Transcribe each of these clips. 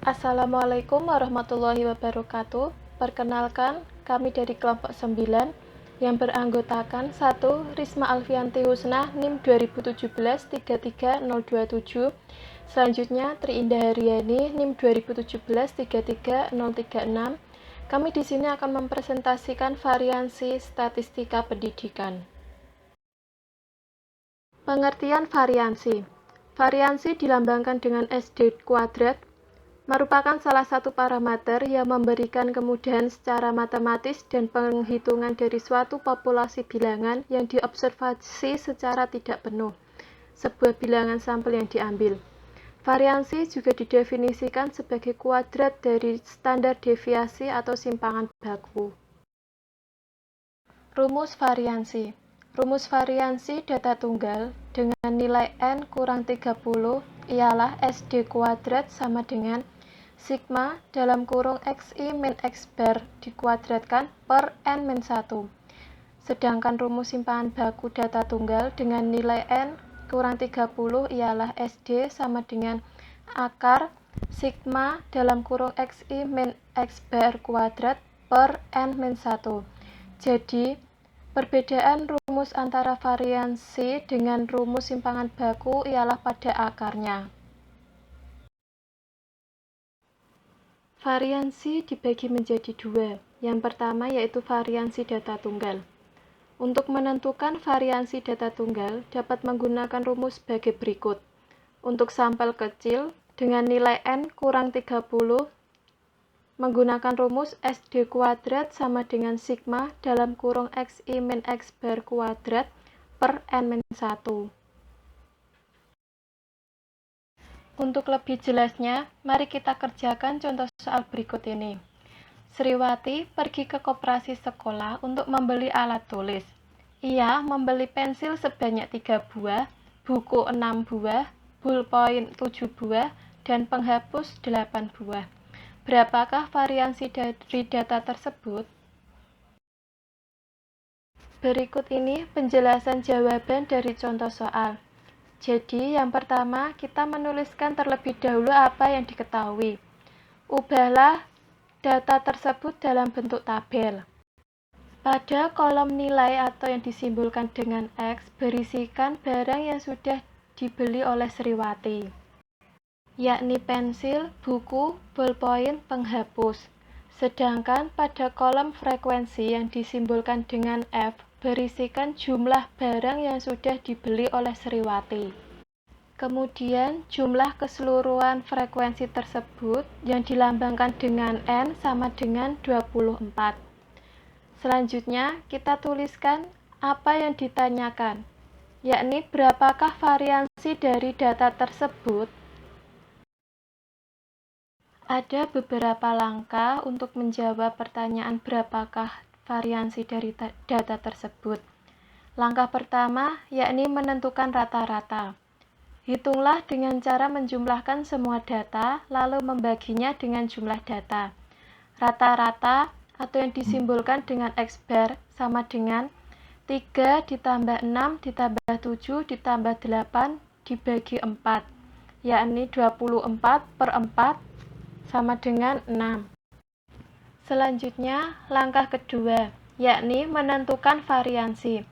Assalamualaikum warahmatullahi wabarakatuh. Perkenalkan, kami dari kelompok 9 yang beranggotakan 1. Risma Alfianti Husnah NIM 2017 33027. Selanjutnya Tri Indah Haryani NIM 2017 33036. Kami di sini akan mempresentasikan variansi statistika pendidikan. Pengertian variansi. Variansi dilambangkan dengan SD kuadrat, merupakan salah satu parameter yang memberikan kemudahan secara matematis dan penghitungan dari suatu populasi bilangan yang diobservasi secara tidak penuh, sebuah bilangan sampel yang diambil. Variansi juga didefinisikan sebagai kuadrat dari standar deviasi atau simpangan baku. Rumus variansi. Rumus variansi data tunggal dengan nilai N kurang 30 ialah SD kuadrat sama dengan sigma dalam kurung XI min X bar dikuadratkan per N min 1. Sedangkan rumus simpangan baku data tunggal dengan nilai N kurang 30 ialah SD sama dengan akar sigma dalam kurung XI min X bar kuadrat per N min 1. Jadi, perbedaan rumus antara variansi dengan rumus simpangan baku ialah pada akarnya. Variansi dibagi menjadi dua. Yang pertama yaitu variansi data tunggal. Untuk menentukan variansi data tunggal dapat menggunakan rumus sebagai berikut. Untuk sampel kecil dengan nilai N kurang 30, menggunakan rumus SD kuadrat sama dengan sigma dalam kurung XI min X bar kuadrat per N min 1. Untuk lebih jelasnya, mari kita kerjakan contoh soal berikut ini. Sriwati pergi ke koperasi sekolah untuk membeli alat tulis. Ia membeli pensil sebanyak 3 buah, buku 6 buah, ballpoint 7 buah, dan penghapus 8 buah. Berapakah variansi dari data tersebut? Berikut ini penjelasan jawaban dari contoh soal. Jadi, yang pertama, kita menuliskan terlebih dahulu apa yang diketahui. Ubahlah data tersebut dalam bentuk tabel. Pada kolom nilai atau yang disimbolkan dengan X, berisikan barang yang sudah dibeli oleh Sriwati, yakni pensil, buku, ballpoint, penghapus. Sedangkan pada kolom frekuensi yang disimbolkan dengan F, berisikan jumlah barang yang sudah dibeli oleh Sriwati. Kemudian jumlah keseluruhan frekuensi tersebut yang dilambangkan dengan N sama dengan 24. Selanjutnya kita tuliskan apa yang ditanyakan, yakni berapakah variansi dari data tersebut. Ada beberapa langkah untuk menjawab pertanyaan berapakah variansi dari data tersebut. Langkah pertama yakni menentukan rata-rata. Hitunglah dengan cara menjumlahkan semua data lalu membaginya dengan jumlah data. Rata-rata atau yang disimbolkan dengan X bar sama dengan 3 ditambah 6 ditambah 7 ditambah 8 dibagi 4, yakni 24 per 4 sama dengan 6. Selanjutnya, langkah kedua, yakni menentukan variansi.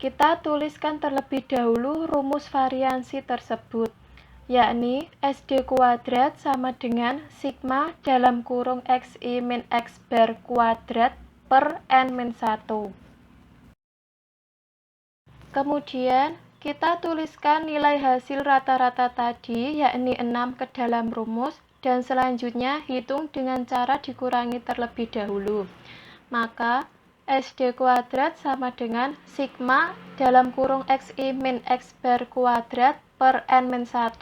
Kita tuliskan terlebih dahulu rumus variansi tersebut, yakni SD kuadrat sama dengan sigma dalam kurung XI min X bar kuadrat per N min 1. Kemudian, kita tuliskan nilai hasil rata-rata tadi, yakni 6 ke dalam rumus, dan selanjutnya hitung dengan cara dikurangi terlebih dahulu. Maka, SD kuadrat sama dengan sigma dalam kurung XI min X bar kuadrat per N min 1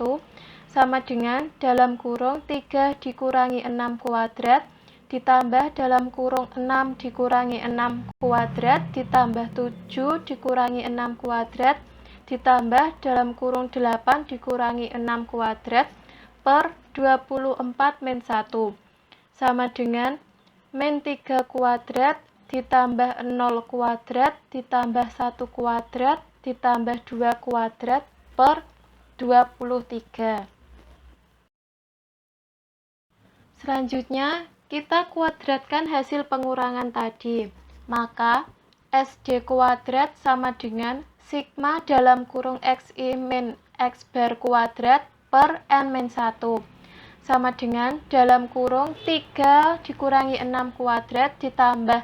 sama dengan dalam kurung 3 dikurangi 6 kuadrat ditambah dalam kurung 6 dikurangi 6 kuadrat ditambah 7 dikurangi 6 kuadrat ditambah dalam kurung 8 dikurangi 6 kuadrat per 24 min 1 sama dengan min 3 kuadrat ditambah 0 kuadrat ditambah 1 kuadrat ditambah 2 kuadrat per 23. Selanjutnya, kita kuadratkan hasil pengurangan tadi. Maka, SD kuadrat sama dengan sigma dalam kurung XI min X bar kuadrat per N-1. Sama dengan dalam kurung 3 dikurangi 6 kuadrat ditambah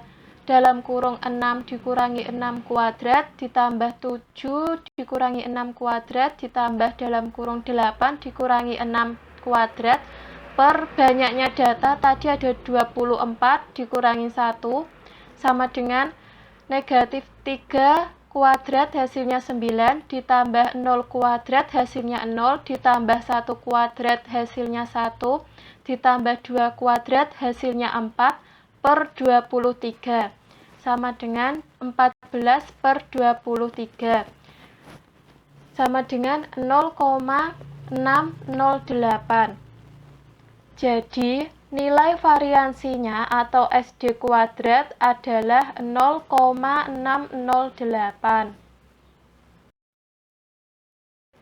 dalam kurung 6 dikurangi 6 kuadrat ditambah 7 dikurangi 6 kuadrat ditambah dalam kurung 8 dikurangi 6 kuadrat per banyaknya data tadi ada 24 dikurangi 1 sama dengan negatif 3 kuadrat hasilnya 9 ditambah 0 kuadrat hasilnya 0 ditambah 1 kuadrat hasilnya 1 ditambah 2 kuadrat hasilnya 4 per 23 sama dengan 14 per 23 sama dengan 0,608. Jadi, nilai variansinya atau SD kuadrat adalah 0,608.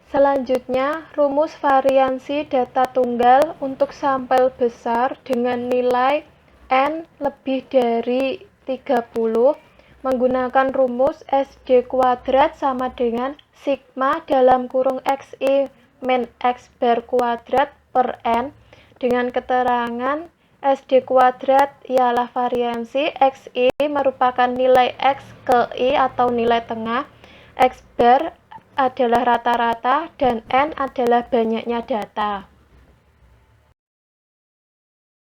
Selanjutnya, rumus variansi data tunggal untuk sampel besar dengan nilai N lebih dari 30 menggunakan rumus SD kuadrat sama dengan sigma dalam kurung XI min X bar kuadrat per N dengan keterangan SD kuadrat ialah variansi XI merupakan nilai X ke I atau nilai tengah, X bar adalah rata-rata, dan N adalah banyaknya data.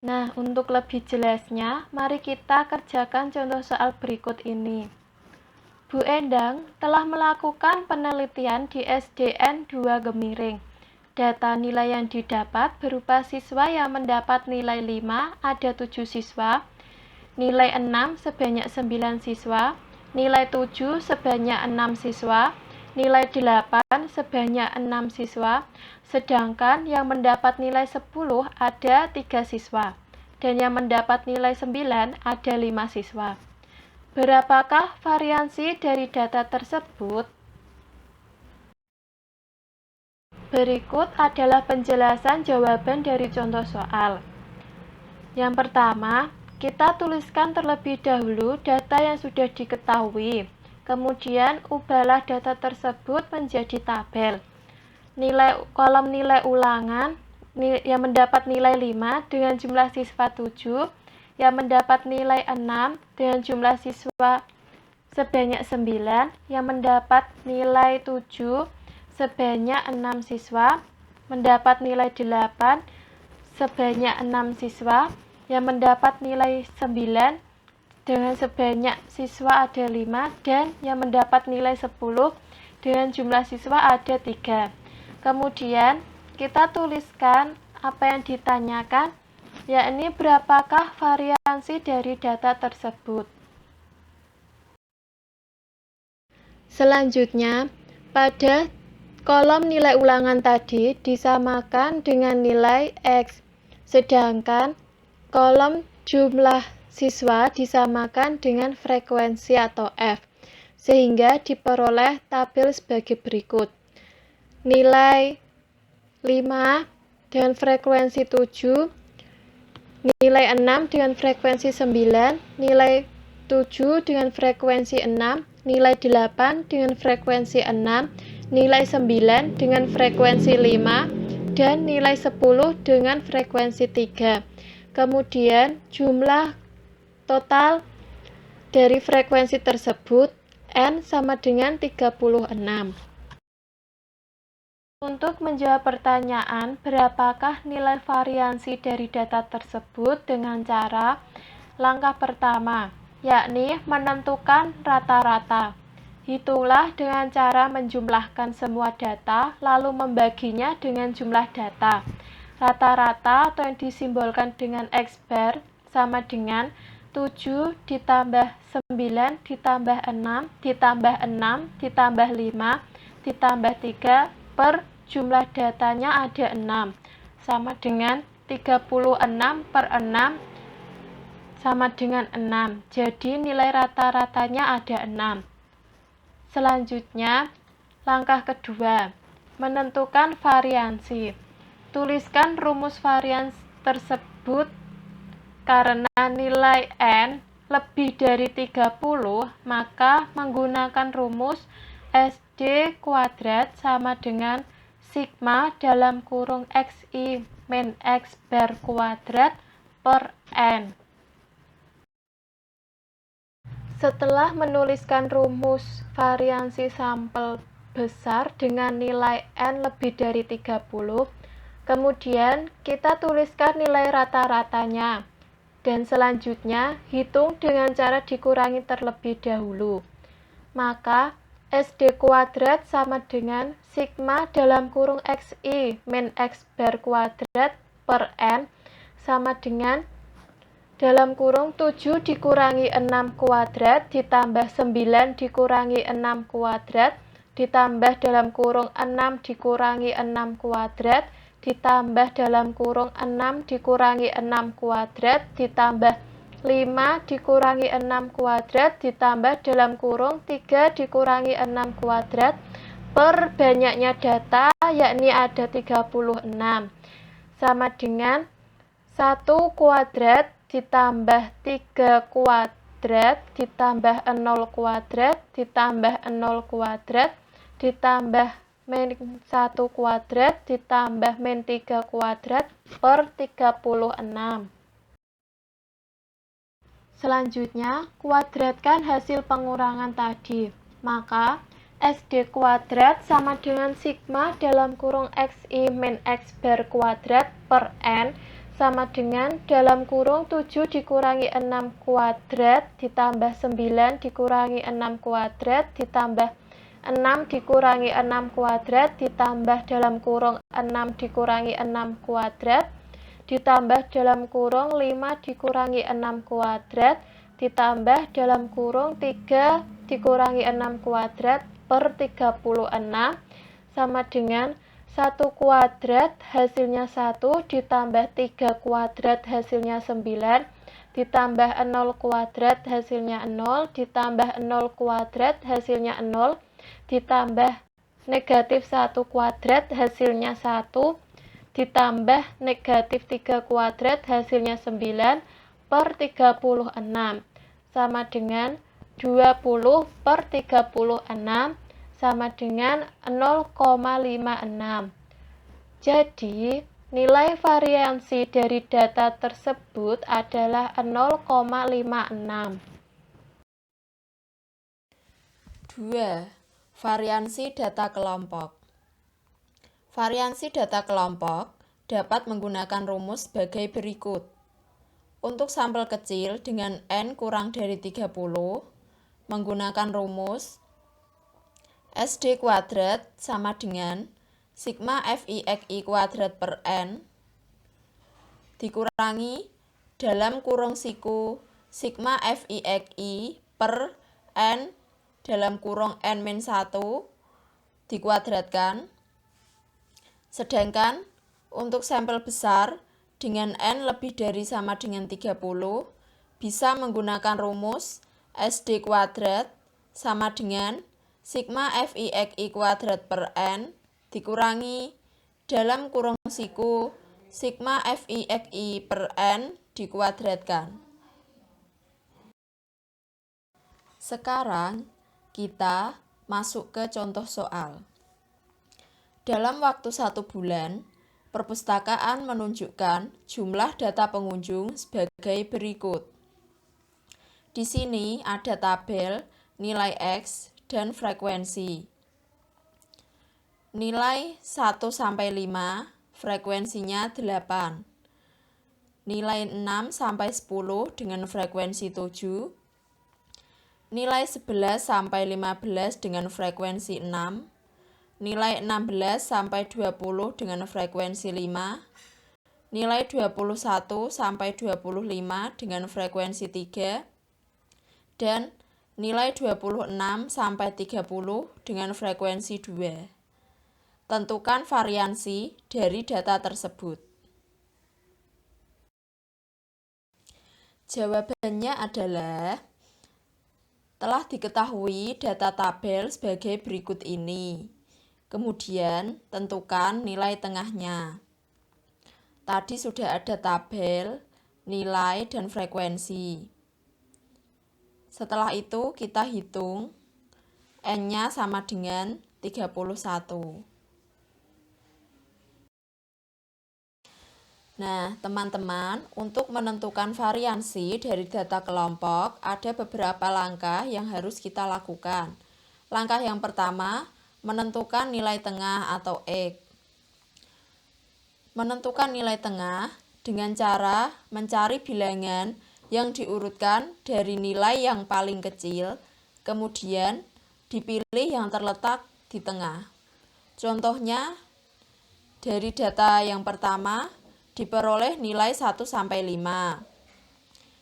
Nah, untuk lebih jelasnya, mari kita kerjakan contoh soal berikut ini. Bu Endang telah melakukan penelitian di SDN 2 Gemiring. Data nilai yang didapat berupa siswa yang mendapat nilai 5 ada 7 siswa, nilai 6 sebanyak 9 siswa, nilai 7 sebanyak 6 siswa, nilai 8 sebanyak 6 siswa, sedangkan yang mendapat nilai 10 ada 3 siswa, dan yang mendapat nilai 9 ada 5 siswa. Berapakah variansi dari data tersebut? Berikut adalah penjelasan jawaban dari contoh soal. Yang pertama, kita tuliskan terlebih dahulu data yang sudah diketahui. Kemudian, ubahlah data tersebut menjadi tabel. Kolom nilai ulangan yang mendapat nilai 5 dengan jumlah siswa 7, yang mendapat nilai 6 dengan jumlah siswa sebanyak 9, yang mendapat nilai 7 sebanyak 6 siswa, mendapat nilai 8 sebanyak 6 siswa, yang mendapat nilai 9 dengan sebanyak siswa ada 5, dan yang mendapat nilai 10 dengan jumlah siswa ada 3. Kemudian kita tuliskan apa yang ditanyakan, yakni berapakah variansi dari data tersebut. Selanjutnya, pada kolom nilai ulangan tadi disamakan dengan nilai X, sedangkan kolom jumlah siswa disamakan dengan frekuensi atau F, sehingga diperoleh tabel sebagai berikut. Nilai 5 dengan frekuensi 7, nilai 6 dengan frekuensi 9, nilai 7 dengan frekuensi 6, nilai 8 dengan frekuensi 6, nilai 9 dengan frekuensi 5, dan nilai 10 dengan frekuensi 3. Kemudian jumlah total dari frekuensi tersebut N sama dengan 36. Untuk menjawab pertanyaan berapakah nilai variansi dari data tersebut dengan cara langkah pertama, yakni menentukan rata-rata. Hitunglah dengan cara menjumlahkan semua data, lalu membaginya dengan jumlah data. Rata-rata atau yang disimbolkan dengan X bar sama dengan 7 ditambah 9 ditambah 6 ditambah 6 ditambah 5 ditambah 3 per jumlah datanya ada 6 sama dengan 36 per 6 sama dengan 6. Jadi nilai rata-ratanya ada 6. Selanjutnya, langkah kedua, menentukan variansi. Tuliskan rumus varians tersebut Karena nilai N lebih dari 30, maka menggunakan rumus SD kuadrat sama dengan sigma dalam kurung XI min X bar kuadrat per N. Setelah menuliskan rumus variansi sampel besar dengan nilai N lebih dari 30, kemudian kita tuliskan nilai rata-ratanya. Dan selanjutnya, hitung dengan cara dikurangi terlebih dahulu. Maka, SD kuadrat sama dengan sigma dalam kurung XI min X bar kuadrat per N sama dengan dalam kurung 7 dikurangi 6 kuadrat ditambah 9 dikurangi 6 kuadrat ditambah dalam kurung 6 dikurangi 6 kuadrat ditambah dalam kurung 6 dikurangi 6 kuadrat ditambah 5 dikurangi 6 kuadrat ditambah dalam kurung 3 dikurangi 6 kuadrat per banyaknya data yakni ada 36 sama dengan 1 kuadrat ditambah 3 kuadrat ditambah 0 kuadrat ditambah 0 kuadrat ditambah min 1 kuadrat ditambah min 3 kuadrat per 36. Selanjutnya, kuadratkan hasil pengurangan tadi. Maka, SD kuadrat sama dengan sigma dalam kurung XI min X bar kuadrat per N sama dengan dalam kurung 7 dikurangi 6 kuadrat ditambah 9 dikurangi 6 kuadrat ditambah 6 dikurangi 6 kuadrat ditambah dalam kurung 6 dikurangi 6 kuadrat ditambah dalam kurung 5 dikurangi 6 kuadrat ditambah dalam kurung 3 dikurangi 6 kuadrat per 36 sama dengan 1 kuadrat hasilnya 1 ditambah 3 kuadrat hasilnya 9 ditambah 0 kuadrat hasilnya 0 ditambah 0 kuadrat hasilnya 0 ditambah negatif 1 kuadrat hasilnya 1 ditambah negatif 3 kuadrat hasilnya 9 per 36 sama dengan 20 per 36 sama dengan 0,56. Jadi, nilai variansi dari data tersebut adalah 0,56. 2. Variansi data kelompok. Variansi data kelompok dapat menggunakan rumus sebagai berikut. Untuk sampel kecil dengan N kurang dari 30, menggunakan rumus SD kuadrat sama dengan sigma FI/XI kuadrat per N dikurangi dalam kurung siku sigma FI/XI per N dalam kurung N-1 dikuadratkan. Sedangkan untuk sampel besar dengan N lebih dari sama dengan 30 bisa menggunakan rumus SD kuadrat sama dengan sigma FI/XI kuadrat per N dikurangi dalam kurung siku sigma FI/XI per N dikuadratkan. Sekarang kita masuk ke contoh soal. Dalam waktu 1 bulan, perpustakaan menunjukkan jumlah data pengunjung sebagai berikut. Di sini ada tabel nilai X dan frekuensi. Nilai 1 sampai 5, frekuensinya 8. Nilai 6 sampai 10 dengan frekuensi 7. Nilai 11 sampai 15 dengan frekuensi 6. Nilai 16 sampai 20 dengan frekuensi 5. Nilai 21 sampai 25 dengan frekuensi 3. Dan nilai 26 sampai 30 dengan frekuensi 2. Tentukan variansi dari data tersebut. Jawabannya adalah telah diketahui data tabel sebagai berikut ini. Kemudian tentukan nilai tengahnya. Tadi sudah ada tabel, nilai, dan frekuensi. Setelah itu kita hitung N-nya sama dengan 31. Nah, teman-teman, untuk menentukan variansi dari data kelompok, ada beberapa langkah yang harus kita lakukan. Langkah yang pertama, menentukan nilai tengah atau X. Menentukan nilai tengah dengan cara mencari bilangan yang diurutkan dari nilai yang paling kecil, kemudian dipilih yang terletak di tengah. Contohnya, dari data yang pertama, diperoleh nilai 1-5.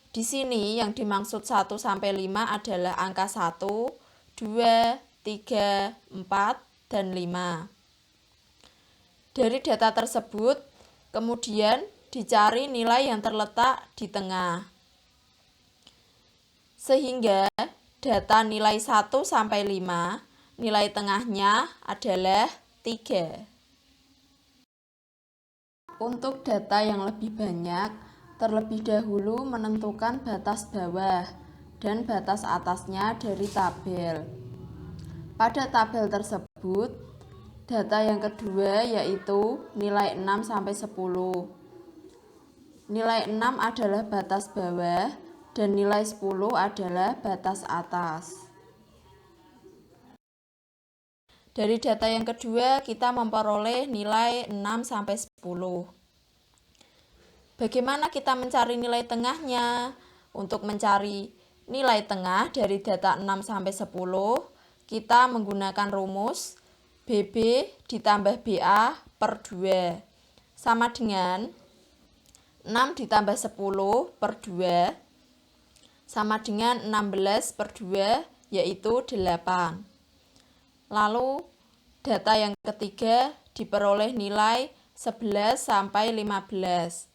Di sini yang dimaksud 1-5 adalah angka 1, 2, 3, 4, dan 5. Dari data tersebut, kemudian dicari nilai yang terletak di tengah. Sehingga data nilai 1-5, nilai tengahnya adalah 3. Untuk data yang lebih banyak, terlebih dahulu menentukan batas bawah dan batas atasnya dari tabel. Pada tabel tersebut, data yang kedua yaitu nilai 6-10. Nilai 6 adalah batas bawah dan nilai 10 adalah batas atas. Dari data yang kedua, kita memperoleh nilai 6-10. Bagaimana kita mencari nilai tengahnya? Untuk mencari nilai tengah dari data 6-10, kita menggunakan rumus BB ditambah BA per 2. Sama dengan 6 ditambah 10 per 2, sama dengan 16 per 2, yaitu 8. Lalu, data yang ketiga diperoleh nilai 11-15.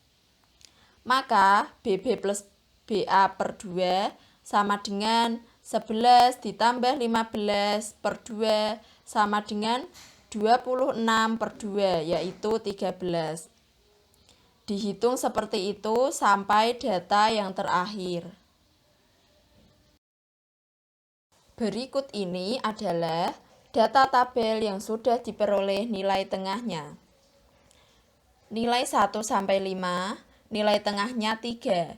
Maka, BB plus BA per 2 sama dengan 11 ditambah 15 per 2 sama dengan 26 per 2, yaitu 13. Dihitung seperti itu sampai data yang terakhir. Berikut ini adalah data tabel yang sudah diperoleh nilai tengahnya. Nilai 1-5, nilai tengahnya 3.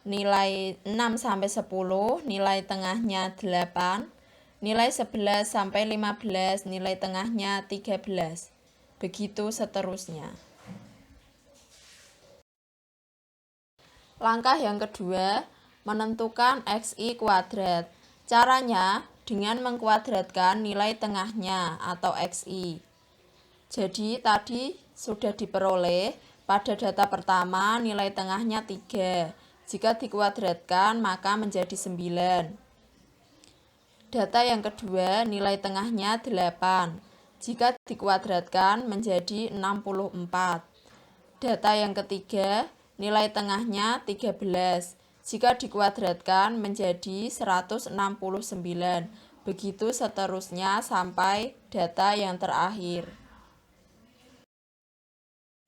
Nilai 6-10, nilai tengahnya 8. Nilai 11-15, nilai tengahnya 13. Begitu seterusnya. Langkah yang kedua, menentukan XI kuadrat. Caranya dengan mengkuadratkan nilai tengahnya atau XI. Jadi tadi sudah diperoleh pada data pertama nilai tengahnya 3. Jika dikuadratkan maka menjadi 9. Data yang kedua nilai tengahnya 8. Jika dikuadratkan menjadi 64. Data yang ketiga nilai tengahnya 13. Jika dikuadratkan menjadi 169. Begitu seterusnya sampai data yang terakhir.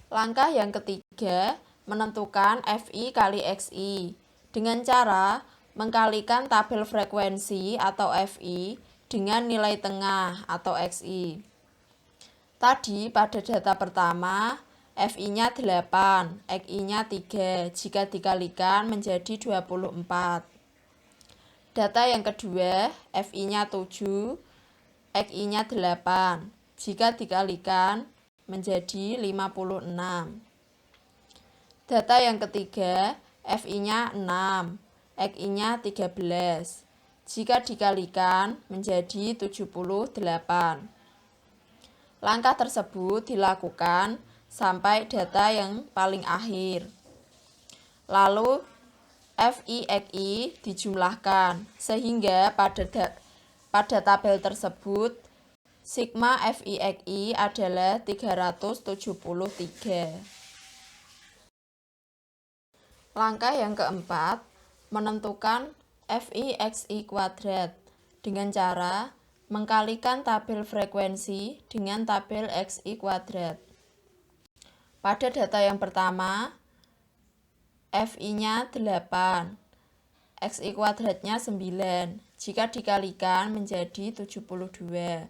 Langkah yang ketiga, menentukan FI kali XI dengan cara mengkalikan tabel frekuensi atau FI dengan nilai tengah atau XI. Tadi pada data pertama, FI-nya 8, XI-nya 3, jika dikalikan menjadi 24. Data yang kedua, FI-nya 7, XI-nya 8, jika dikalikan menjadi 56. Data yang ketiga, FI-nya 6, XI-nya 13, jika dikalikan menjadi 78. Langkah tersebut dilakukan sampai data yang paling akhir. Lalu FI XI dijumlahkan sehingga pada tabel tersebut sigma FI XI adalah 373. Langkah yang keempat, menentukan FI XI kuadrat dengan cara mengkalikan tabel frekuensi dengan tabel XI kuadrat. Pada data yang pertama, FI-nya 8, XI kuadratnya 9, jika dikalikan menjadi 72.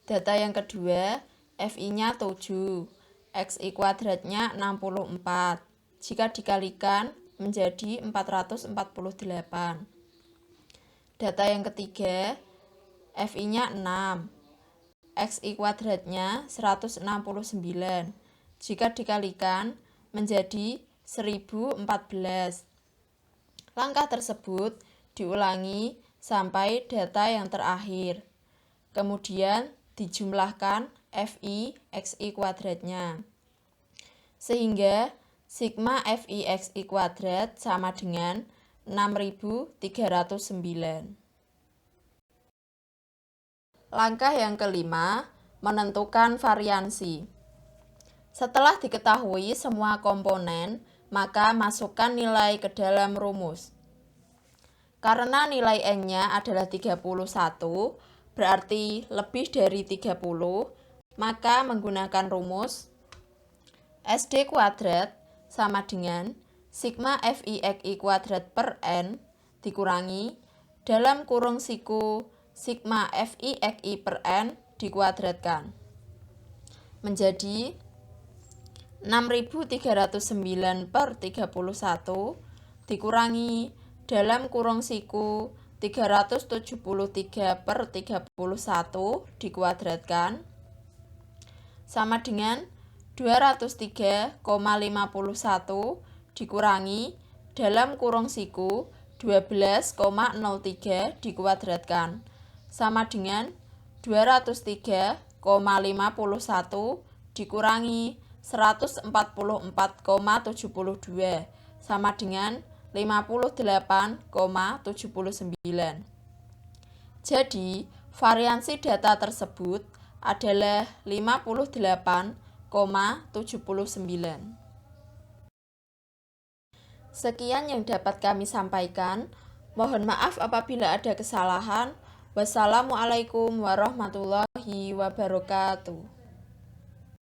Data yang kedua, FI-nya 7, XI kuadratnya 64, jika dikalikan menjadi 448. Data yang ketiga, FI-nya 6, XI kuadratnya 169, jika dikalikan menjadi 1014. Langkah tersebut diulangi sampai data yang terakhir. Kemudian dijumlahkan FI XI kuadratnya. Sehingga sigma FI XI kuadrat sama dengan 6309. Langkah yang kelima, menentukan variansi. Setelah diketahui semua komponen, maka masukkan nilai ke dalam rumus. Karena nilai N-nya adalah 31, berarti lebih dari 30, maka menggunakan rumus SD kuadrat sama dengan sigma FI XI kuadrat per N dikurangi dalam kurung siku sigma FI XI per N dikuadratkan menjadi 6309 per 31 dikurangi dalam kurung siku 373 per 31 dikuadratkan sama dengan 203,51 dikurangi dalam kurung siku 12,03 dikuadratkan sama dengan 203,51 dikurangi 144,72 sama dengan 58,79. Jadi, variansi data tersebut adalah 58,79. Sekian yang dapat kami sampaikan. Mohon maaf apabila ada kesalahan. Wassalamualaikum warahmatullahi wabarakatuh.